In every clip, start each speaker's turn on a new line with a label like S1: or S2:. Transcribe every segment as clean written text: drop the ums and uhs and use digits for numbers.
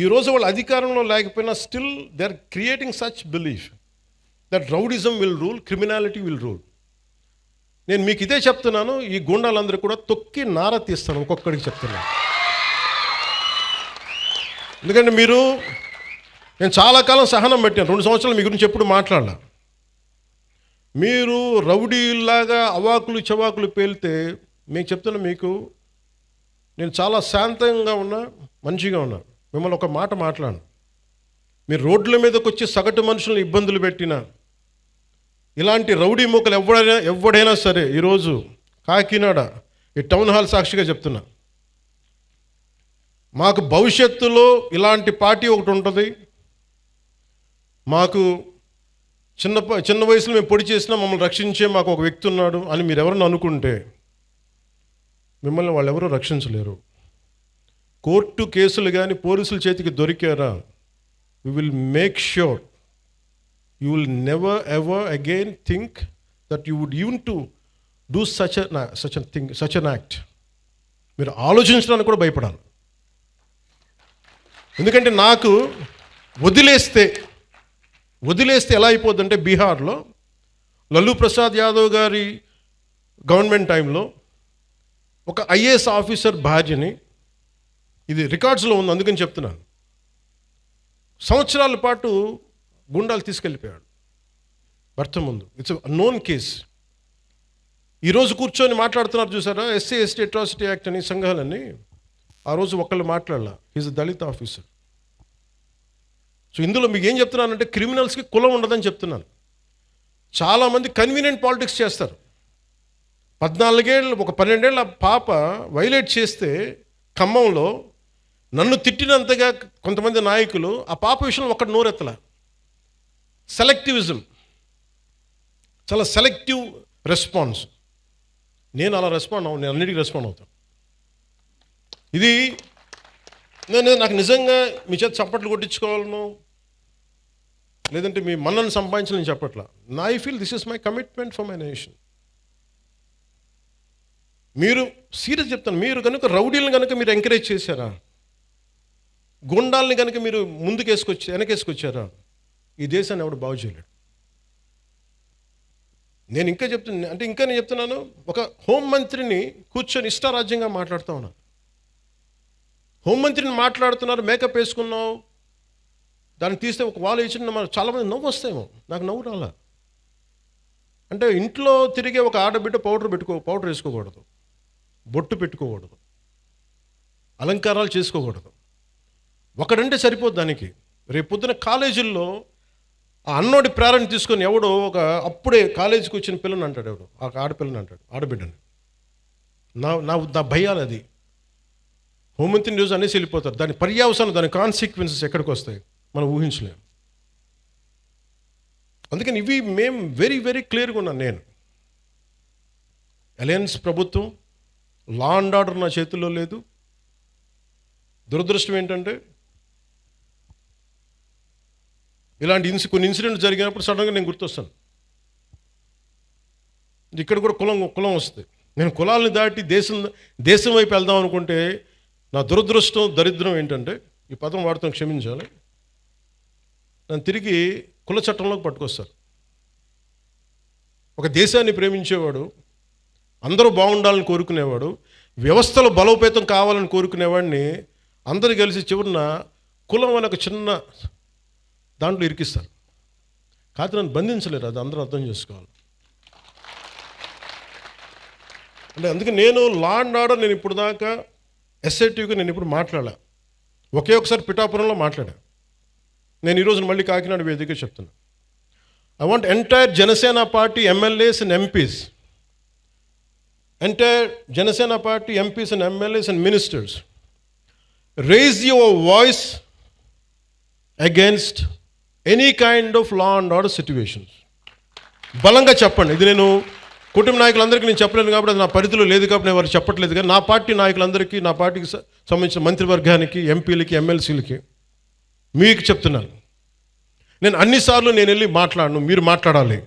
S1: ఈరోజు వాళ్ళు అధికారంలో లేకపోయినా still they are creating such belief that rowdyism will rule, criminality will rule. నేను మీకు ఇదే చెప్తున్నాను, ఈ గూండాలందరూ కూడా తొక్కి నార తీస్తాను, ఒక్కొక్కడికి చెప్తున్నాను. ఎందుకంటే నేను చాలా కాలం సహనం పెట్టాను, 2 సంవత్సరాలు మీ గురించి ఎప్పుడు మాట్లాడాల. మీరు రౌడీలాగా అవాకులు చవాకులు పేలితే మీకు చెప్తున్నా, మీకు నేను చాలా శాంతంగా ఉన్నా, మంచిగా ఉన్నా. మిమ్మల్ని ఒక మాట మాట్లాడను. మీరు రోడ్ల మీదకి వచ్చి సగటు మనుషులను ఇబ్బందులు పెట్టినా, ఇలాంటి రౌడీ మూకలు ఎవడైనా సరే, ఈరోజు కాకినాడ ఈ టౌన్ హాల్ సాక్షిగా చెప్తున్నా, మాకు భవిష్యత్తులో ఇలాంటి పార్టీ ఒకటి ఉంటుంది. మాకు చిన్న వయసులో మేము పొడి చేసినా మమ్మల్ని రక్షించే మాకు ఒక వ్యక్తి ఉన్నాడు అని మీరు ఎవరన్నా అనుకుంటే మిమ్మల్ని వాళ్ళు ఎవరూ రక్షించలేరు. కోర్టు కేసులు కానీ పోలీసుల చేతికి దొరికారా, we will make sure you will never ever again think that you would even to do such an act. మీరు ఆలోచించడానికి కూడా భయపడాలి. ఎందుకంటే నాకు వదిలేస్తే ఎలా అయిపోద్దంటే, బీహార్లో లల్లూ ప్రసాద్ యాదవ్ గారి గవర్నమెంట్ టైంలో ఒక ఐఏఎస్ ఆఫీసర్ భార్యని, ఇది రికార్డ్స్లో ఉంది అందుకని చెప్తున్నాను, సంవత్సరాల పాటు గుండాలు తీసుకెళ్ళిపోయాడు భర్త ముందు. It's known case. ఈరోజు కూర్చొని మాట్లాడుతున్నారు చూసారా, ఎస్సీ ఎస్టీ అట్రాసిటీ యాక్ట్ అని సంఘాలని. ఆ రోజు ఒకళ్ళు మాట్లాడాల, ఈజ్ దళిత ఆఫీసర్. సో ఇందులో మీకు ఏం చెప్తున్నానంటే, క్రిమినల్స్కి కులం ఉండదని చెప్తున్నాను. చాలామంది కన్వీనియంట్ పాలిటిక్స్ చేస్తారు. 12 ఏళ్ళ పాప వైలేట్ చేస్తే ఖమ్మంలో నన్ను తిట్టినంతగా కొంతమంది నాయకులు ఆ పాప విషయంలో ఒక్కటి నోరెత్తల. సెలెక్టివిజం, చాలా సెలెక్టివ్ రెస్పాన్స్. నేను అలా నేను అన్నిటికీ రెస్పాండ్ అవుతాను. ఇది నాకు నిజంగా మీ చేత చప్పట్లు కొట్టించుకోవాలను, లేదంటే మీ మన్నను సంపాదించాలని చెప్పట్లా. I feel this is my commitment for my nation. మీరు సీరియస్ చెప్తాను, మీరు కనుక రౌడీలను కనుక మీరు ఎంకరేజ్ చేశారా, గుండాల్ని కనుక మీరు వెనకేసుకొచ్చారా, ఈ దేశాన్ని ఎవడు బాగు చేయలేడు. నేను చెప్తున్నాను, ఒక హోంమంత్రిని కూర్చొని ఇష్టారాజ్యంగా మాట్లాడుతూ ఉన్నాను. హోంమంత్రిని మాట్లాడుతున్నారు, మేకప్ వేసుకున్నావు, దాన్ని తీస్తే ఒక వాళ్ళు ఇచ్చిన చాలామంది నవ్వు వస్తాయేమో, నాకు నవ్వు రాలా. అంటే ఇంట్లో తిరిగే ఒక ఆడబిడ్డ పౌడర్ వేసుకోకూడదు, బొట్టు పెట్టుకోకూడదు, అలంకారాలు చేసుకోకూడదు. ఒకడంటే సరిపోద్ది దానికి. రేపు పొద్దున కాలేజీల్లో ఆ అన్నోడి ప్రేరణ తీసుకొని ఎవడో అప్పుడే కాలేజీకి వచ్చిన పిల్లని అంటాడు, ఎవడో ఆ ఆడపిల్లని అంటాడు, ఆడబిడ్డని. నా భయాలు అది. హోంమంత్రి న్యూస్ అనేసి వెళ్ళిపోతారు. దాని పర్యావసానం, దాని కాన్సిక్వెన్సెస్ ఎక్కడికి వస్తాయి మనం ఊహించలేము. అందుకని మేము వెరీ వెరీ క్లియర్గా ఉన్నాను. నేను అలయన్స్ ప్రభుత్వం, లా అండ్ ఆర్డర్ నా చేతుల్లో లేదు. దురదృష్టం ఏంటంటే, ఇలాంటి కొన్ని ఇన్సిడెంట్స్ జరిగినప్పుడు సడన్గా నేను గుర్తొస్తాను. ఇక్కడ కూడా కులం వస్తుంది. నేను కులాలను దాటి దేశం వైపు వెళ్దాం అనుకుంటే, నా దురదృష్టం దరిద్రం ఏంటంటే, ఈ పదం వాడుతాం క్షమించాలి, నన్ను తిరిగి కుల చట్టంలోకి పట్టుకొస్తారు. ఒక దేశాన్ని ప్రేమించేవాడు, అందరూ బాగుండాలని కోరుకునేవాడు, వ్యవస్థలో బలోపేతం కావాలని కోరుకునేవాడిని అందరూ కలిసి చివరిన కులం అనే ఒక చిన్న దాంట్లో ఇరికిస్తారు. కాదు, నన్ను బంధించలేరు. అది అందరూ అర్థం చేసుకోవాలి. అంటే అందుకే నేను లా అండ్ ఆర్డర్, నేను ఇప్పుడు దాకా ఎస్ఐటీగా నేను ఇప్పుడు మాట్లాడా, ఒకసారి పిఠాపురంలో మాట్లాడా. నేను ఈరోజు మళ్ళీ కాకినాడ వేదికగా చెప్తున్నా. I want entire Janasena party MLAs and MPs, entire Janasena party MPs and MLAs and ministers, raise your voice against any kind of law and order situations. బలంగా చెప్పండి. ఇది నేను కుటుంబ నాయకులందరికీ నేను చెప్పలేను కాబట్టి, అది నా పరిధిలో లేదు కాబట్టి నేను వారికి చెప్పట్లేదు. కానీ నా పార్టీ నాయకులందరికీ, నా పార్టీకి సంబంధించిన మంత్రివర్గానికి, ఎంపీలకి, ఎమ్మెల్సీలకి మీకు చెప్తున్నాను, నేను అన్నిసార్లు వెళ్ళి మాట్లాడను, మీరు మాట్లాడాలి.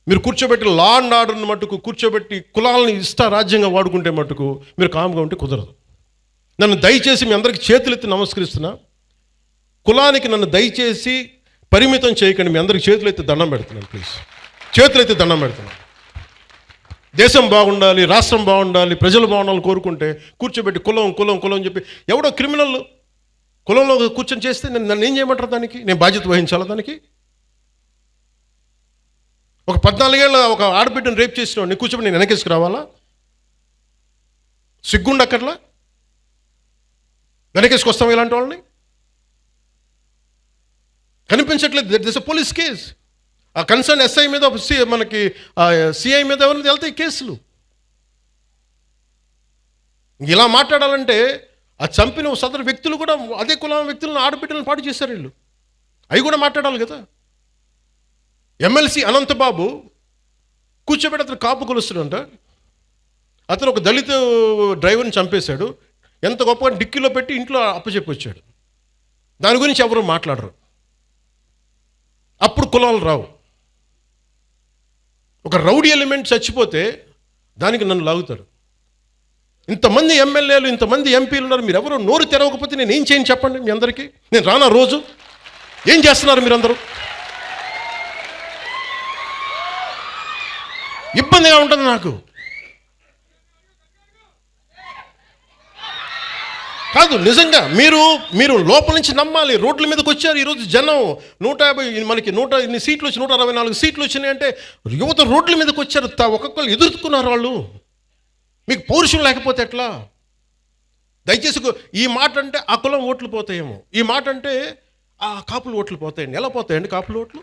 S1: మీరు కూర్చోబెట్టి లా అండ్ ఆర్డర్ని మట్టుకు కూర్చోబెట్టి కులాలని రాజ్యంగా వాడుకుంటే మట్టుకు మీరు కామ్గా ఉంటే కుదరదు. నన్ను దయచేసి మీ అందరికీ చేతులెత్తి నమస్కరిస్తున్నా. కులానికి నన్ను దయచేసి పరిమితం చేయకండి. మీ అందరికి చేతులెత్తి దండం పెడుతున్నాను. ప్లీజ్ చేతులెత్తి దండం పెడుతున్నాను. దేశం బాగుండాలి, రాష్ట్రం బాగుండాలి, ప్రజలు బాగుండాలని కోరుకుంటే కూర్చోబెట్టి కులం కులం కులం అని చెప్పి ఎవడో క్రిమినల్ కులంలో కూర్చొని చేస్తే నన్ను ఏం చేయమంటారు? దానికి నేను బాధ్యత వహించాలా? దానికి ఒక 14 ఏళ్ళ ఒక ఆడబిడ్డను రేపు చేసిన వాడిని కూర్చోబెట్టి నేను వెనకేసుకు రావాలా? సిగ్గుండక్కర్లా? వెనకేసుకొస్తాం ఇలాంటి వాళ్ళని? కనిపించట్లేదు. This police case. ఆ కన్సర్న్ ఎస్ఐ మీద మనకి సిఐ మీద ఎవరిని వెళ్తాయి కేసులు. ఇలా మాట్లాడాలంటే ఆ చంపిన సదరు వ్యక్తులు కూడా అదే కులం వ్యక్తులను ఆడబిడ్డలను పాటు చేశారు వీళ్ళు. అవి కూడా మాట్లాడాలి కదా. ఎమ్మెల్సీ అనంతబాబు కూర్చోబెట్టి అతను కాపు కొలుస్తాడంట. అతను ఒక దళిత డ్రైవర్ని చంపేశాడు. ఎంత గొప్పగా డిక్కీలో పెట్టి ఇంట్లో అప్పచెప్పి వచ్చాడు. దాని గురించి ఎవరు మాట్లాడరు. అప్పుడు కులాలు రావు. ఒక రౌడీ ఎలిమెంట్ చచ్చిపోతే దానికి నన్ను లాగుతారు. ఇంతమంది ఎమ్మెల్యేలు, ఇంతమంది ఎంపీలు ఉన్నారు, మీరు ఎవరు నోరు తెరవకపోతే నేను ఏం చేయను చెప్పండి? మీ అందరికీ నేను రానా? రోజు ఏం చేస్తున్నారు మీరందరూ? ఇబ్బందిగా ఉంటుంది నాకు. కాదు, నిజంగా మీరు లోపల నుంచి నమ్మాలి. రోడ్ల మీదకి వచ్చారు ఈరోజు జనం. 150 మనకి 100 ఇన్ని సీట్లు వచ్చి 164 సీట్లు వచ్చినాయి అంటే యువత రోడ్ల మీదకి వచ్చారు. ఒక్కొక్కరు ఎదుర్కొన్నారు వాళ్ళు. మీకు పౌరుషం లేకపోతే ఎట్లా? దయచేసి ఈ మాట అంటే ఆ కులం ఓట్లు పోతాయేమో, ఈ మాట అంటే ఆ కాపులు ఓట్లు పోతాయండి. ఎలా పోతాయండి కాపులు ఓట్లు?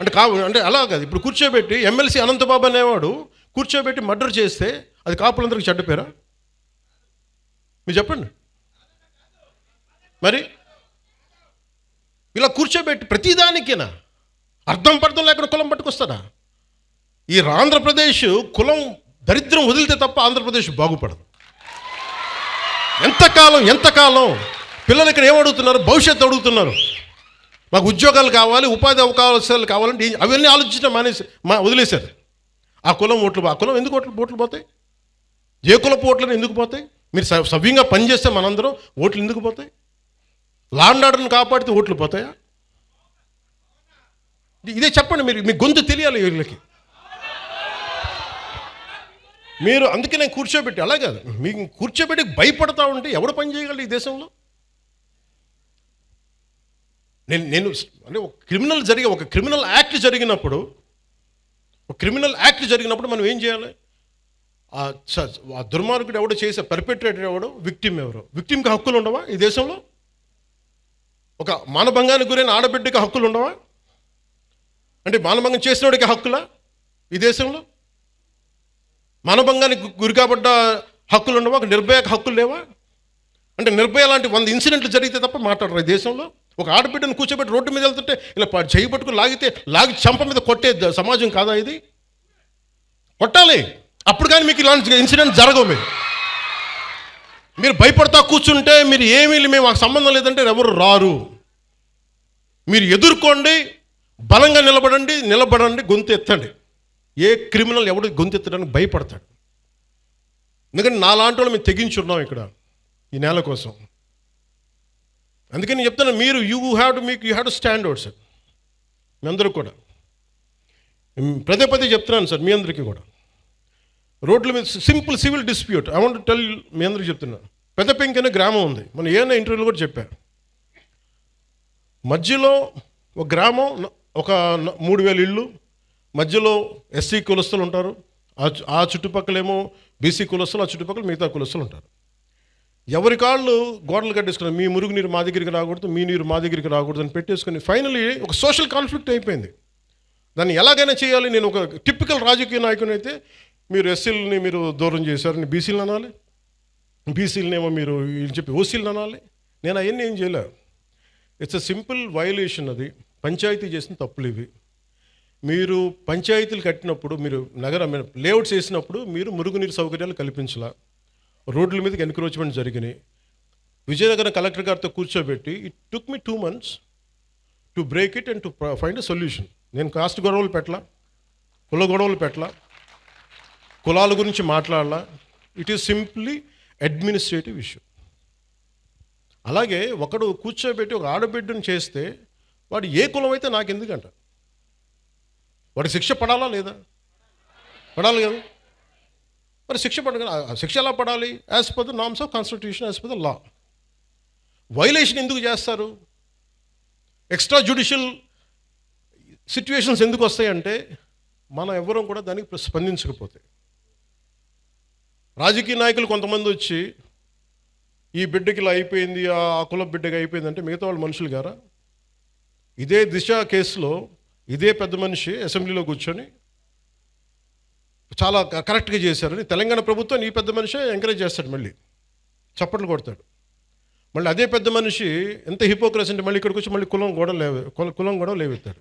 S1: అంటే అలా కాదు. ఇప్పుడు కూర్చోబెట్టి ఎమ్మెల్సీ అనంతబాబు అనేవాడు కూర్చోబెట్టి మర్డర్ చేస్తే అది కాపులందరికీ చెడ్డ పేరా? మీరు చెప్పండి. మరి ఇలా కూర్చోబెట్టి ప్రతిదానికేనా అర్థం పర్థం లేకుండా కులం పట్టుకొస్తాడా? ఈ ఆంధ్రప్రదేశ్ కులం దరిద్రం వదిలితే తప్ప ఆంధ్రప్రదేశ్ బాగుపడదు. ఎంతకాలం పిల్లలు ఇక్కడ ఏమడుగుతున్నారు? భవిష్యత్తు అడుగుతున్నారు. మాకు ఉద్యోగాలు కావాలి, ఉపాధి అవకాశాలు కావాలంటే అవన్నీ ఆలోచించడం వదిలేశారు. ఆ కులం ఓట్లు, ఆ కులం ఎందుకు ఓట్లు పోతాయి? ఏ కులపు ఓట్లను ఎందుకు పోతాయి? మీరు సవ్యంగా పనిచేస్తే మనందరం ఓట్లు ఎందుకు పోతాయి? లా అండ్ ఆర్డర్ని కాపాడితే ఓట్లు పోతాయా? ఇదే చెప్పండి. మీ గొంతు తెలియాలి వీళ్ళకి. మీరు అందుకే నేను కూర్చోబెట్టి అలా కాదు, మీకు కూర్చోబెట్టి భయపడతా ఉంటే ఎవడు పని చేయగలరు ఈ దేశంలో? నేను అంటే ఒక క్రిమినల్ యాక్ట్ జరిగినప్పుడు మనం ఏం చేయాలి? ఆ దుర్మార్గుడు ఎవడో చేసే పర్పెట్రేటర్ ఎవడో, విక్టిమ్ ఎవరో. విక్టిమ్కి హక్కులు ఉండవా ఈ దేశంలో? ఒక మానభంగానికి గురైన ఆడబిడ్డకి హక్కులు ఉండవా? అంటే మానభంగం చేసినోడికి హక్కులా ఈ దేశంలో? మానభంగానికి గురి కాబడ్డ హక్కులు ఉండవా? ఒక నిర్భయకు హక్కులు లేవా? అంటే నిర్భయ లాంటి 100 ఇన్సిడెంట్లు జరిగితే తప్ప మాట్లాడరు ఈ దేశంలో. ఒక ఆడబిడ్డను కూర్చోబెట్టి రోడ్డు మీద వెళ్తుంటే ఇలా చేయి పట్టుకుని లాగి చంప మీద కొట్టే సమాజం కాదా ఇది? కొట్టాలి. అప్పుడు కానీ మీకు ఇలాంటి ఇన్సిడెంట్ జరగవు. మీరు భయపడతా కూర్చుంటే మేము మాకు సంబంధం లేదంటే ఎవరు రారు. మీరు ఎదుర్కోండి, బలంగా నిలబడండి, గొంతు ఎత్తండి. ఏ క్రిమినల్ ఎవడు గొంతు ఎత్తడానికి భయపడతాడు? ఎందుకంటే నాలాంటి వాళ్ళు మేము తెగించున్నాం ఇక్కడ ఈ నేల కోసం. అందుకని నేను చెప్తాను, మీరు you have to stand out sir. మీ అందరూ కూడా పదే చెప్తున్నాను సార్, మీ అందరికీ కూడా. రోడ్ల మీద simple civil dispute I want tell, మీ అందరికీ చెప్తున్నా. పెద్ద పెంకి అనే గ్రామం ఉంది, మనం ఏమైనా ఇంటర్వ్యూలో కూడా చెప్పారు. మధ్యలో ఒక గ్రామం, ఒక 3000 ఇళ్ళు, మధ్యలో ఎస్సీ కులస్తులు ఉంటారు, ఆ చుట్టుపక్కలేమో బీసీ కులస్తులు, ఆ చుట్టుపక్కల మిగతా కులస్తులు ఉంటారు. ఎవరి కాళ్ళు గోడలు కట్టేసుకున్నారు. మీ మురుగు నీరు మా దగ్గరికి రాకూడదు, మీ నీరు మా దగ్గరికి రాకూడదు అని పెట్టేసుకుని ఫైనలీ ఒక సోషల్ కాన్ఫ్లిక్ట్ అయిపోయింది. దాన్ని ఎలాగైనా చేయాలి. నేను ఒక టిపికల్ రాజకీయ నాయకుని అయితే, మీరు ఎస్సీలని మీరు దూరం చేశారని బీసీలను అనాలి, బీసీలనేమో మీరు చెప్పి ఓసీలను అనాలి. నేను అవన్నీ ఏం చేయలే. It's a simple violation. అది పంచాయతీ చేసిన తప్పులు ఇవి. మీరు పంచాయతీలు కట్టినప్పుడు, మీరు లేఅవుట్స్ వేసినప్పుడు మీరు మురుగునీరు సౌకర్యాలు కల్పించాల. రోడ్ల మీదకి ఎన్క్రోచ్మెంట్ జరిగినాయి. విజయనగరం కలెక్టర్ గారితో కూర్చోబెట్టి it took me 2 months to break it and to find a solution. నేను కాస్ట్ గొడవలు పెట్టలా, కుల గొడవలు పెట్టలా, కులాల గురించి మాట్లాడాలా. It is simply administrative issue. అలాగే ఒకడు కూర్చోబెట్టి ఒక ఆడబిడ్డను చేస్తే వాడు ఏ కులం అయితే నాకెందుకంట? వాడి శిక్ష పడాలా లేదా? పడాలి కదా. మరి శిక్ష శిక్ష ఎలా పడాలి? As per the norms of constitution, as per the law. Violation ఎందుకు చేస్తారు? ఎక్స్ట్రా జ్యుడిషియల్ సిచ్యువేషన్స్ ఎందుకు వస్తాయంటే మనం ఎవ్వరం కూడా దానికి స్పందించకపోతే. రాజకీయ నాయకులు కొంతమంది వచ్చి ఈ బిడ్డకి ఇలా అయిపోయింది, ఆ కుల బిడ్డకి అయిపోయింది అంటే మిగతా వాళ్ళు మనుషులు గారా? ఇదే దిశ కేసులో ఇదే పెద్ద మనిషి అసెంబ్లీలో కూర్చొని చాలా కరెక్ట్గా చేశారని తెలంగాణ ప్రభుత్వం ఈ పెద్ద మనిషి ఎంకరేజ్ చేస్తాడు, మళ్ళీ చప్పట్లు కొడతాడు. మళ్ళీ అదే పెద్ద మనిషి ఎంత హిపోక్రసీ అంటే మళ్ళీ ఇక్కడికి వచ్చి మళ్ళీ కులం కూడా లేవెత్తాడు.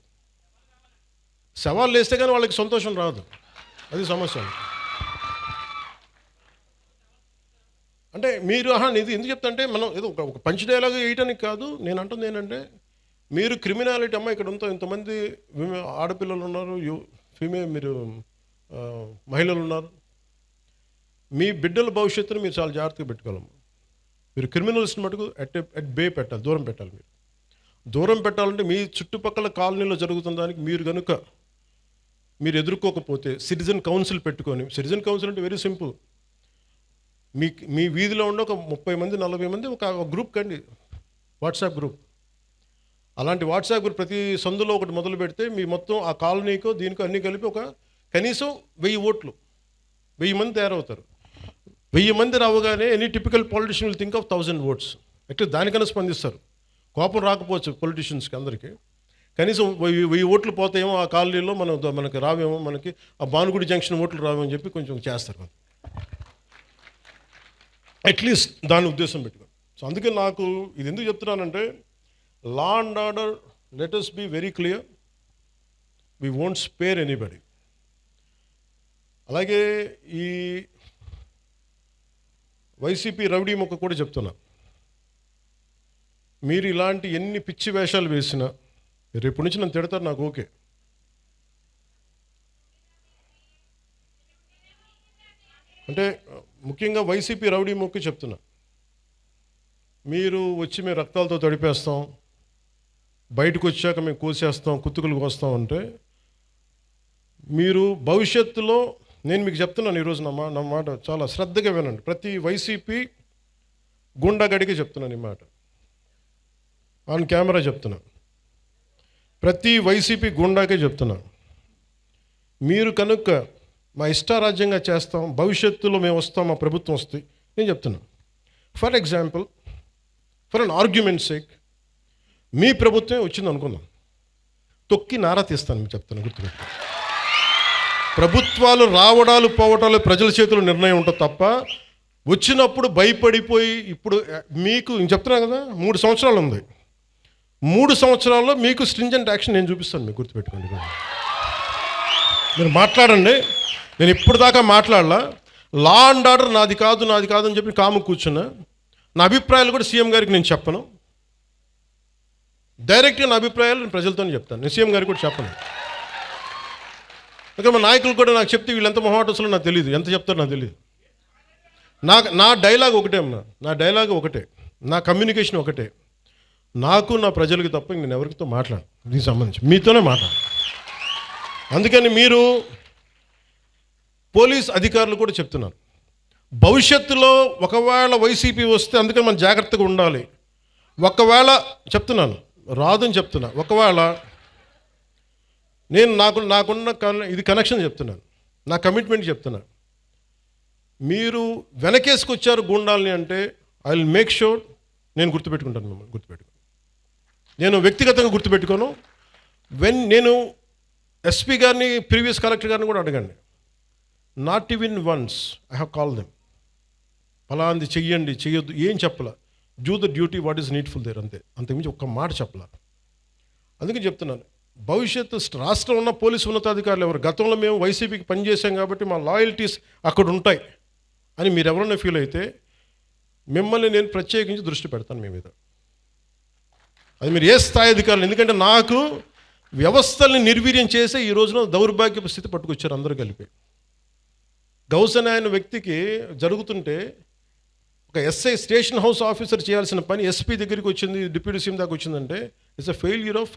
S1: సవాళ్ళు వేస్తే కానీ వాళ్ళకి సంతోషం రాదు, అది సమస్య. అంటే మీరు ఇది ఎందుకు చెప్తా అంటే మనం ఏదో ఒక పంచ్ డైలాగ్ వేయటానికి కాదు. నేను అంటుంది ఏంటంటే మీరు క్రిమినాలిటీ అమ్మ ఇక్కడ ఇంతమంది ఆడపిల్లలు ఉన్నారు, మీరు మహిళలు ఉన్నారు, మీ బిడ్డల భవిష్యత్తును మీరు చాలా జాగ్రత్తగా పెట్టుకోవాలమ్మా. మీరు క్రిమినల్స్ని మటుకు అట్ బే పెట్టాలి, దూరం పెట్టాలి. మీరు దూరం పెట్టాలంటే మీ చుట్టుపక్కల కాలనీలో జరుగుతున్న దానికి మీరు ఎదుర్కోకపోతే సిటిజన్ కౌన్సిల్ పెట్టుకొని, సిటిజన్ కౌన్సిల్ అంటే వెరీ సింపుల్. మీ వీధిలో ఉండే ఒక 30 మంది 40 మంది ఒక గ్రూప్ కండి, వాట్సాప్ గ్రూప్. అలాంటి వాట్సాప్ గ్రూప్ ప్రతి సందులో ఒకటి మొదలు పెడితే మీ మొత్తం ఆ కాలనీకో దీనికో అన్నీ కలిపి ఒక కనీసం 1000 ఓట్లు, 1000 మంది తయారవుతారు. 1000 మంది రావగానే any typical politician will think of 1000 votes. అట్లా దానికన్నా స్పందిస్తారు. కోపం రాకపోవచ్చు పొలిటీషియన్స్కి అందరికీ, కనీసం 1000 ఓట్లు పోతాయేమో ఆ కాలనీలో, మనకి రావేమో, మనకి ఆ భానుగుడి జంక్షన్ ఓట్లు రావేమో అని చెప్పి కొంచెం చేస్తారు. అట్లీస్ట్ దాని ఉద్దేశం పెట్టుకో. సో అందుకే నాకు ఇది ఎందుకు చెప్తున్నానంటే law and order, let us be very clear, we won't spare anybody. అలాగే ఈ వైసీపీ రౌడీ మొక్క కూడా చెప్తున్నా, మీరు ఇలాంటి ఎన్ని పిచ్చి వేషాలు వేసినా రేపు నుంచి నన్ను తిడతారు, నాకు ఓకే. అంటే ముఖ్యంగా వైసీపీ రౌడీ మొక్కి చెప్తున్నా, మీరు వచ్చి మేము రక్తాలతో తడిపేస్తాం, బయటకు వచ్చాక మేము కోసేస్తాం, కుత్తుకులు కోస్తాం అంటే మీరు భవిష్యత్తులో, నేను మీకు చెప్తున్నాను ఈరోజు నా మాట చాలా శ్రద్ధగా వినండి. ప్రతి వైసీపీ గుండాగడికి చెప్తున్నాను ఈ మాట, ఆన్ కెమెరా చెప్తున్నాను, ప్రతి వైసీపీ గుండాకే చెప్తున్నాను. మీరు కనుక మా ఇష్టారాజ్యంగా చేస్తాం, భవిష్యత్తులో మేము వస్తాం, మా ప్రభుత్వం వస్తే, నేను చెప్తున్నాను. For example, for an argument sake, మీ ప్రభుత్వమే వచ్చింది అనుకుందాం, తొక్కి నారా తీస్తాను, మీకు చెప్తాను, గుర్తుపెట్టు. ప్రభుత్వాలు రావడాలు పోవటాలు ప్రజల చేతుల్లో నిర్ణయం ఉంటుంది తప్ప వచ్చినప్పుడు భయపడిపోయి, ఇప్పుడు మీకు నేను చెప్తున్నా కదా 3 సంవత్సరాలు ఉంది, 3 సంవత్సరాల్లో మీకు స్ట్రింజెంట్ యాక్షన్ నేను చూపిస్తాను, మీకు గుర్తుపెట్టుకోండి. మీరు మాట్లాడండి, నేను ఇప్పుడు దాకా మాట్లాడలా. లా అండ్ ఆర్డర్ నాది కాదు అని చెప్పి కాము కూర్చున్నా. నా అభిప్రాయాలు కూడా సీఎం గారికి నేను చెప్పను, డైరెక్ట్గా నా అభిప్రాయాలు నేను ప్రజలతోనే చెప్తాను, నేను సీఎం గారికి కూడా చెప్పను. ఇంకా మా నాయకులు కూడా నాకు చెప్తే వీళ్ళు ఎంత మొహాటస్లో నాకు తెలియదు, ఎంత చెప్తారో నాకు తెలియదు. నా డైలాగ్ ఒకటే అమ్మా, నా డైలాగ్ ఒకటే, నా కమ్యూనికేషన్ ఒకటే. నాకు నా ప్రజలకి తప్ప నేను ఎవరితో మాట్లాడు, దీనికి సంబంధించి మీతోనే మాట్లాడు. అందుకని మీరు పోలీస్ అధికారులు కూడా చెప్తున్నారు, భవిష్యత్తులో ఒకవేళ వైసీపీ వస్తే అందుకని మనం జాగ్రత్తగా ఉండాలి. ఒకవేళ చెప్తున్నాను, రాదని చెప్తున్నా, ఒకవేళ నేను నాకున్న ఇది కనెక్షన్ చెప్తున్నాను, నా కమిట్మెంట్ చెప్తున్నాను. మీరు వెనకేసుకొచ్చారు గూండాల్ని అంటే ఐ విల్ మేక్ షూర్ నేను గుర్తుపెట్టుకుంటాను, మిమ్మల్ని గుర్తుపెట్టుకుని. నేను వ్యక్తిగతంగా గుర్తుపెట్టుకోను. నేను ఎస్పీ గారిని, ప్రీవియస్ కలెక్టర్ గారిని కూడా అడగండి, not even once I have call them, ఫలాంది చెయ్యండి చెయ్యొద్దు ఏం చెప్పలా, do the duty what is needful there, అంతకుమించి ఒక్క మాట చెప్పలా. అందుకే చెప్తున్నాను, భవిష్యత్తు రాష్ట్రంలో ఉన్న పోలీసు ఉన్నతాధికారులు ఎవరు, గతంలో మేము వైసీపీకి పనిచేసాం కాబట్టి మా లాయల్టీస్ అక్కడ ఉంటాయి అని మీరు ఎవరైనా ఫీల్ అయితే మిమ్మల్ని నేను ప్రత్యేకించి దృష్టి పెడతాను మీ మీద. అది మీరు ఏ స్థాయి అధికారులు, ఎందుకంటే నాకు వ్యవస్థల్ని నిర్వీర్యం చేసే ఈ రోజున దౌర్భాగ్యపు స్థితి పట్టుకొచ్చారు అందరూ కలిపి. గౌసన్ ఆయన వ్యక్తికి జరుగుతుంటే ఒక ఎస్ఐ స్టేషన్ హౌస్ ఆఫీసర్ చేయాల్సిన పని ఎస్పీ దగ్గరికి వచ్చింది, డిప్యూటీ సీఎం దాకా వచ్చిందంటే it's a failure of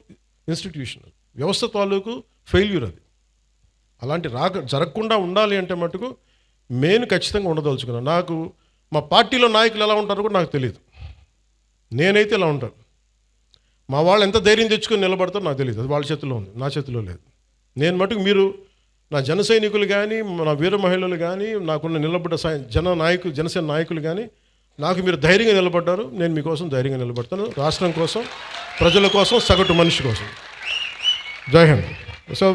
S1: institution. వ్యవస్థ తాలూకు ఫెయిల్యూర్ అది. అలాంటి జరగకుండా ఉండాలి అంటే మటుకు నేను ఖచ్చితంగా ఉండదలుచుకున్నాను. నాకు మా పార్టీలో నాయకులు ఎలా ఉంటారో కూడా నాకు తెలియదు. నేనైతే ఇలా ఉంటాను. మా వాళ్ళు ఎంత ధైర్యం తెచ్చుకొని నిలబడతారో నాకు తెలియదు. అది వాళ్ళ చేతిలో ఉంది, నా చేతిలో లేదు. నేను మటుకు మీరు నా జన సైనికులు కానీ, నా వీర మహిళలు కానీ, నాకున్న నిలబడ్డ జనసేన నాయకులు కానీ నాకు మీరు ధైర్యంగా నిలబడ్డారు. నేను మీకోసం ధైర్యంగా నిలబడతాను. రాష్ట్రం కోసం, ప్రజల కోసం, సగటు మనిషి కోసం. జై హింద్. సో